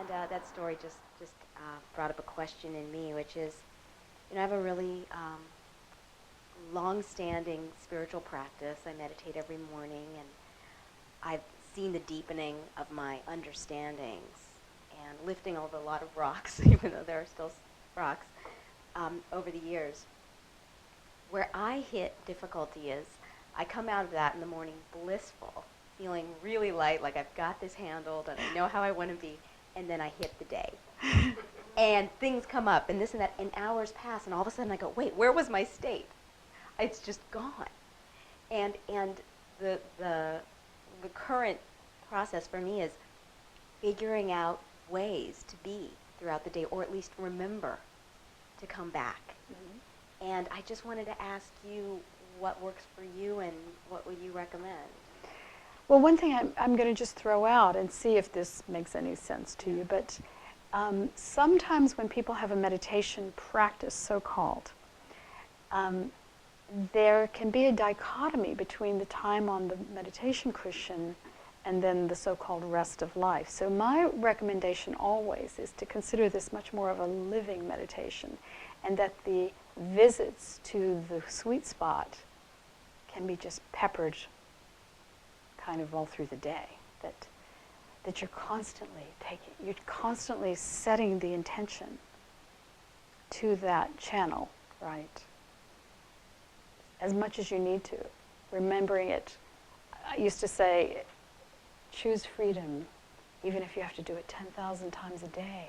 that story just brought up a question in me, which is, I have a really long-standing spiritual practice. I meditate every morning, and I've seen the deepening of my understandings and lifting a lot of rocks, even though there are still rocks, over the years. Where I hit difficulty is I come out of that in the morning blissful, feeling really light, like I've got this handled and I know how I want to be, and then I hit the day. And things come up and this and that, and hours pass, and all of a sudden I go, wait, where was my state? It's just gone. And the current process for me is figuring out ways to be throughout the day, or at least remember to come back. Mm-hmm. And I just wanted to ask you what works for you and what would you recommend? Well, one thing I'm going to just throw out and see if this makes any sense to you, but sometimes when people have a meditation practice, so-called, there can be a dichotomy between the time on the meditation cushion and then the so-called rest of life. So my recommendation always is to consider this much more of a living meditation, and that the visits to the sweet spot can be just peppered kind of all through the day. That you're constantly setting the intention to that channel, right? As much as you need to, remembering it. I used to say, choose freedom, even if you have to do it 10,000 times a day.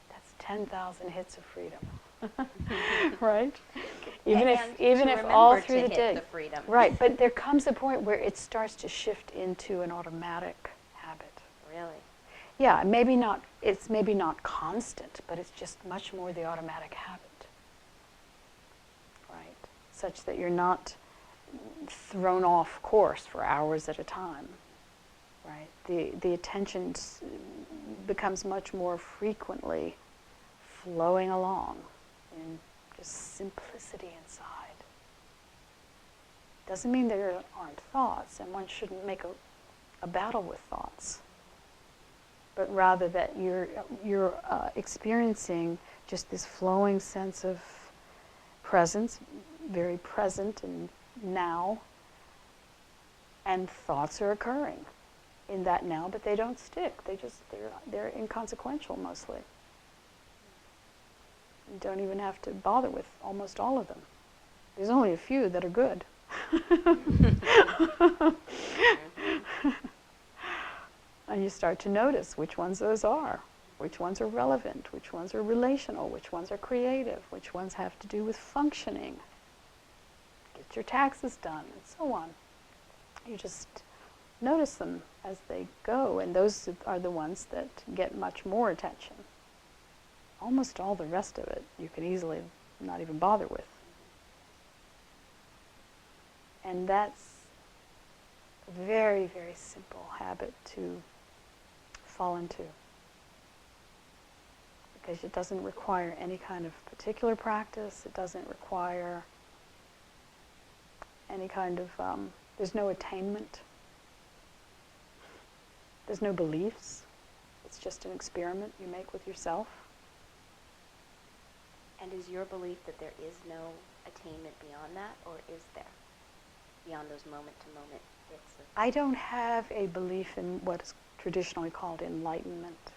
That's 10,000 hits of freedom. Right? Even if all through the day. The freedom. Right, but there comes a point where it starts to shift into an automatic habit. Really? Yeah, maybe not. It's maybe not constant, but it's just much more the automatic habit. Right, such that you're not thrown off course for hours at a time. Right, the attention becomes much more frequently flowing along in just simplicity inside. Doesn't mean there aren't thoughts, and one shouldn't make a battle with thoughts, but rather that you're experiencing just this flowing sense of presence, very present and now, and thoughts are occurring in that now, but they don't stick. They're inconsequential mostly. You don't even have to bother with almost all of them. There's only a few that are good. And you start to notice which ones those are, which ones are relevant, which ones are relational, which ones are creative, which ones have to do with functioning, get your taxes done, and so on. You just notice them as they go, and those are the ones that get much more attention. Almost all the rest of it you can easily not even bother with. And that's a very, very simple habit to fall into, because it doesn't require any kind of particular practice. It doesn't require any kind of, there's no attainment. There's no beliefs. It's just an experiment you make with yourself. And is your belief that there is no attainment beyond that, or is there? Beyond those moment-to-moment bits of... I don't have a belief in what is traditionally called enlightenment.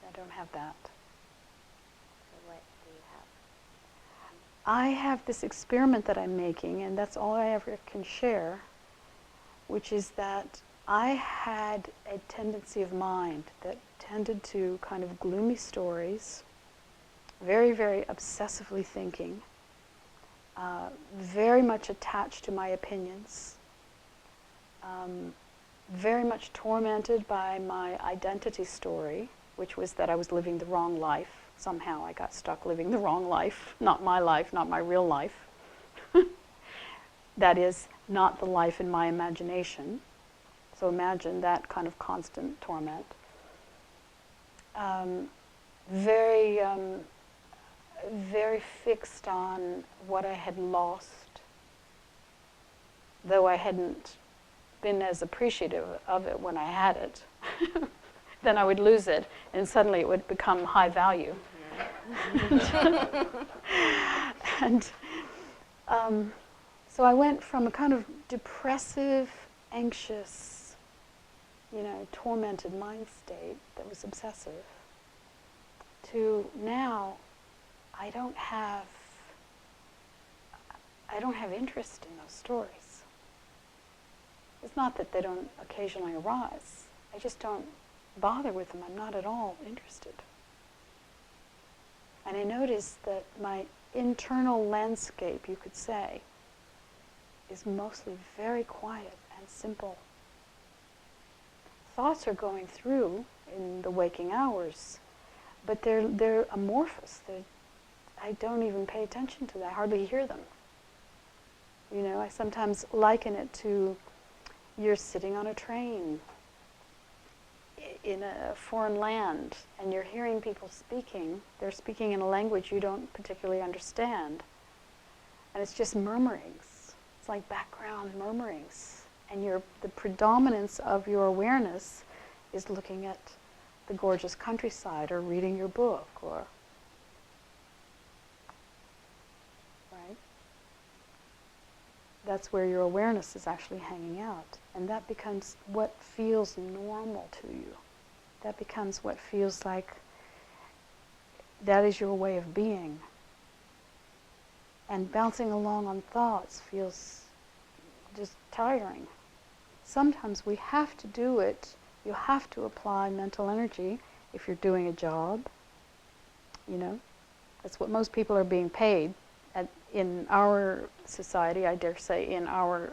I don't have that. So what do you have? I have this experiment that I'm making, and that's all I ever can share, which is that I had a tendency of mind that tended to kind of gloomy stories, very, very obsessively thinking, very much attached to my opinions, very much tormented by my identity story, which was that I was living the wrong life. Somehow I got stuck living the wrong life, not my real life. That is, not the life in my imagination. So imagine that kind of constant torment. Very fixed on what I had lost, though I hadn't been as appreciative of it when I had it. Then I would lose it, and suddenly it would become high value. And so I went from a kind of depressive, anxious, tormented mind state that was obsessive to now I don't have interest in those stories. It's not that they don't occasionally arise. I just don't bother with them. I'm not at all interested. And I noticed that my internal landscape, you could say, is mostly very quiet and simple. Thoughts are going through in the waking hours, but they're amorphous. I don't even pay attention to that. I hardly hear them. I sometimes liken it to you're sitting on a train in a foreign land and you're hearing people speaking. They're speaking in a language you don't particularly understand. And it's just murmurings. It's like background murmurings. And the predominance of your awareness is looking at the gorgeous countryside or reading your book or, right? That's where your awareness is actually hanging out. And that becomes what feels normal to you. That becomes what feels like that is your way of being. And bouncing along on thoughts feels just tiring. Sometimes we have to do it. You have to apply mental energy if you're doing a job. That's what most people are being paid. In our society, I dare say, in our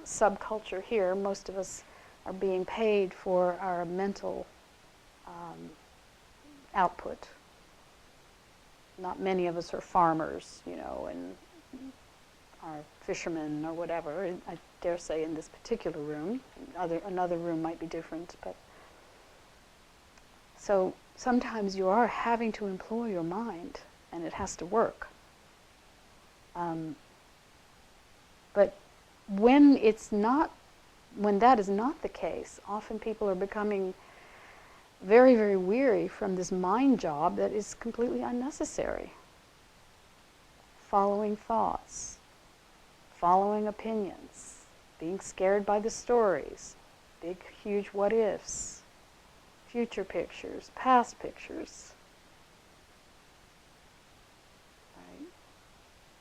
subculture here, most of us are being paid for our mental output. Not many of us are farmers, and are fishermen or whatever. I dare say in this particular room, another room might be different, but so sometimes you are having to employ your mind, and it has to work. But when that is not the case, often people are becoming very, very weary from this mind job that is completely unnecessary. Following thoughts, following opinions, being scared by the stories, big, huge what-ifs, future pictures, past pictures. Right?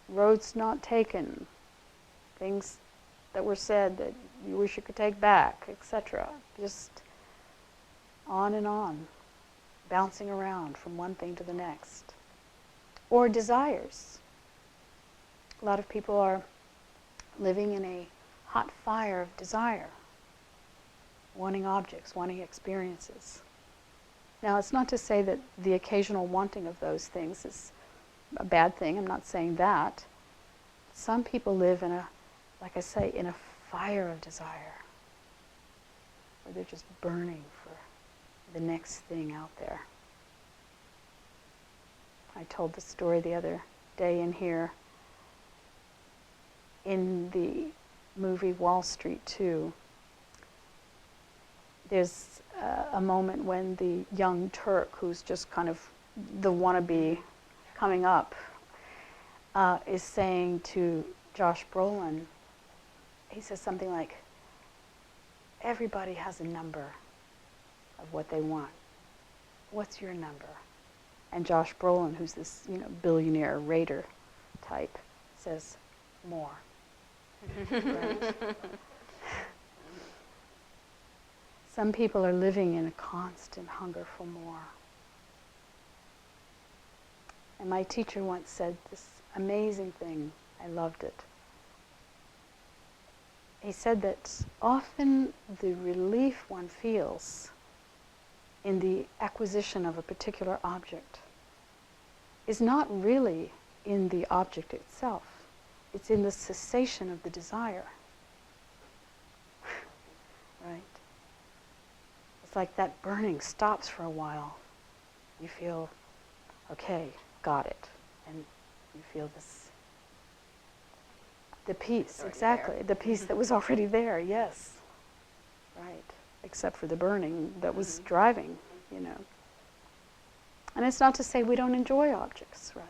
Roads not taken, things that were said that you wish you could take back, etc. Just on and on, bouncing around from one thing to the next. Or desires. A lot of people are living in a hot fire of desire, wanting objects, wanting experiences. Now, it's not to say that the occasional wanting of those things is a bad thing. I'm not saying that. Some people live in like I say, in a fire of desire, where they're just burning for the next thing out there. I told the story the other day in here. In the movie Wall Street 2, there's a moment when the young Turk, who's just kind of the wannabe coming up, is saying to Josh Brolin, he says something like, everybody has a number of what they want. What's your number? And Josh Brolin, who's this billionaire raider type, says, more. Right? Some people are living in a constant hunger for more. And my teacher once said this amazing thing. I loved it. He said that often the relief one feels in the acquisition of a particular object is not really in the object itself. It's in the cessation of the desire. Right? It's like that burning stops for a while. You feel, okay, got it. And you feel this, the peace, exactly. The peace that was already there, yes. right? Except for the burning that was Mhm. driving, you know. And it's not to say we don't enjoy objects, right?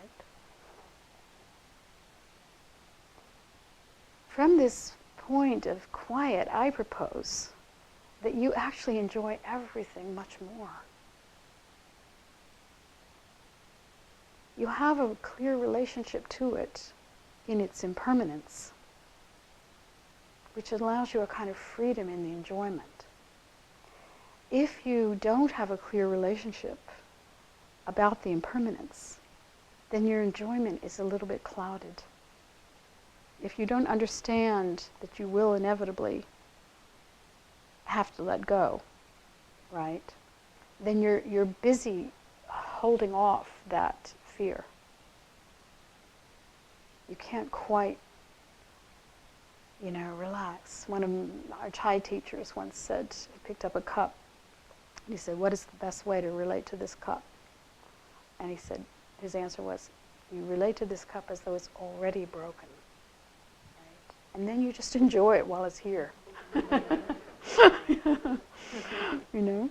From this point of quiet, I propose that you actually enjoy everything much more. You have a clear relationship to it in its impermanence, which allows you a kind of freedom in the enjoyment. If you don't have a clear relationship about the impermanence, then your enjoyment is a little bit clouded. If you don't understand that you will inevitably have to let go, right, then you're busy holding off that fear. You can't quite, relax. One of our Thai teachers once said, he picked up a cup, and he said, what is the best way to relate to this cup? And he said, his answer was, you relate to this cup as though it's already broken. Right? And then you just enjoy it while it's here. you know?